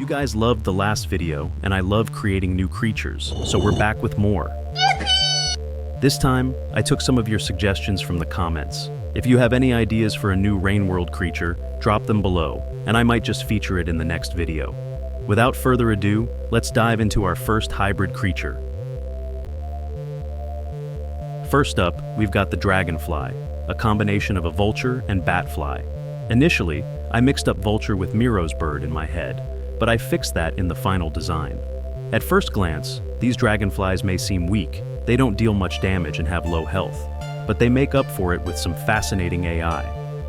You guys loved the last video, and I love creating new creatures, so we're back with more. This time, I took some of your suggestions from the comments. If you have any ideas for a new Rain World creature, drop them below, and I might just feature it in the next video. Without further ado, let's dive into our first hybrid creature. First up, we've got the dragonfly, a combination of a vulture and batfly. Initially, I mixed up vulture with Miro's bird in my head, but I fixed that in the final design. At first glance, these dragonflies may seem weak. They don't deal much damage and have low health, but they make up for it with some fascinating AI.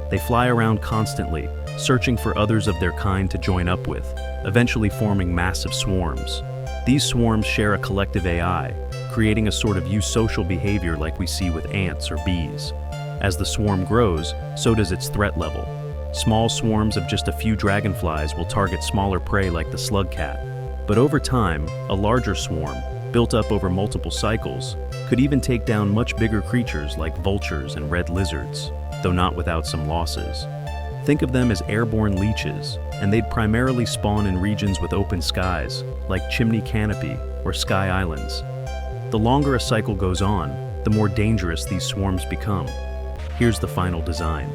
They fly around constantly, searching for others of their kind to join up with, eventually forming massive swarms. These swarms share a collective AI, creating a sort of eusocial behavior like we see with ants or bees. As the swarm grows, so does its threat level. Small swarms of just a few dragonflies will target smaller prey like the slug cat. But over time, a larger swarm, built up over multiple cycles, could even take down much bigger creatures like vultures and red lizards, though not without some losses. Think of them as airborne leeches, and they'd primarily spawn in regions with open skies, like Chimney Canopy or Sky Islands. The longer a cycle goes on, the more dangerous these swarms become. Here's the final design.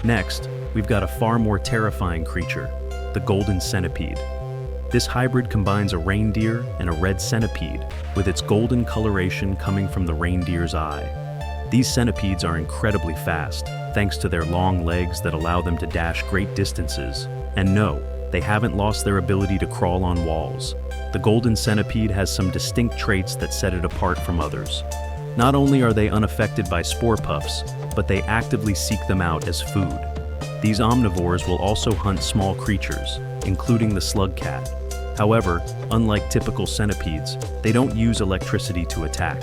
Next, we've got a far more terrifying creature, the golden centipede. This hybrid combines a reindeer and a red centipede, with its golden coloration coming from the reindeer's eye. These centipedes are incredibly fast, thanks to their long legs that allow them to dash great distances. And no, they haven't lost their ability to crawl on walls. The golden centipede has some distinct traits that set it apart from others. Not only are they unaffected by spore puffs, but they actively seek them out as food. These omnivores will also hunt small creatures, including the slug cat. However, unlike typical centipedes, they don't use electricity to attack.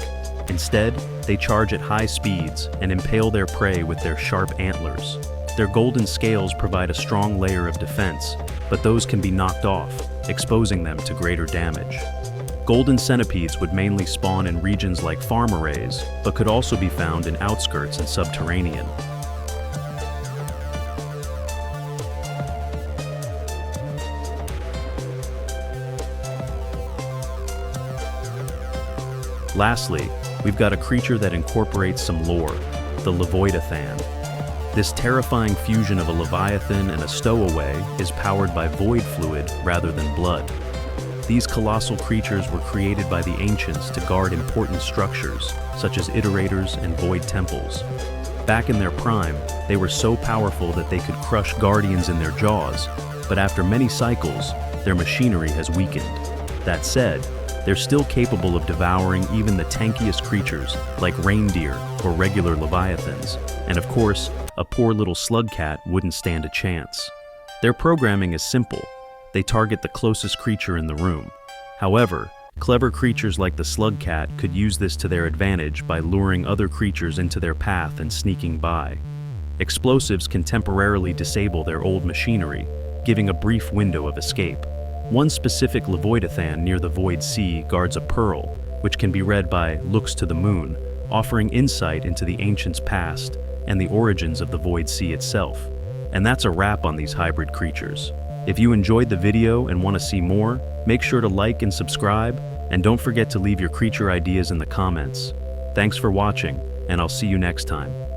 Instead, they charge at high speeds and impale their prey with their sharp antlers. Their golden scales provide a strong layer of defense, but those can be knocked off, exposing them to greater damage. Golden centipedes would mainly spawn in regions like farm arrays, but could also be found in outskirts and subterranean. Lastly, we've got a creature that incorporates some lore, the Leviathan. This terrifying fusion of a leviathan and a stowaway is powered by void fluid rather than blood. These colossal creatures were created by the ancients to guard important structures, such as iterators and void temples. Back in their prime, they were so powerful that they could crush guardians in their jaws, but after many cycles, their machinery has weakened. That said, they're still capable of devouring even the tankiest creatures, like reindeer or regular leviathans, and of course, a poor little slug cat wouldn't stand a chance. Their programming is simple. They target the closest creature in the room. However, clever creatures like the slug cat could use this to their advantage by luring other creatures into their path and sneaking by. Explosives can temporarily disable their old machinery, giving a brief window of escape. One specific Leviathan near the Void Sea guards a pearl, which can be read by looks to the moon, offering insight into the ancients' past and the origins of the Void Sea itself. And that's a wrap on these hybrid creatures. If you enjoyed the video and want to see more, make sure to like and subscribe, and don't forget to leave your creature ideas in the comments. Thanks for watching, and I'll see you next time.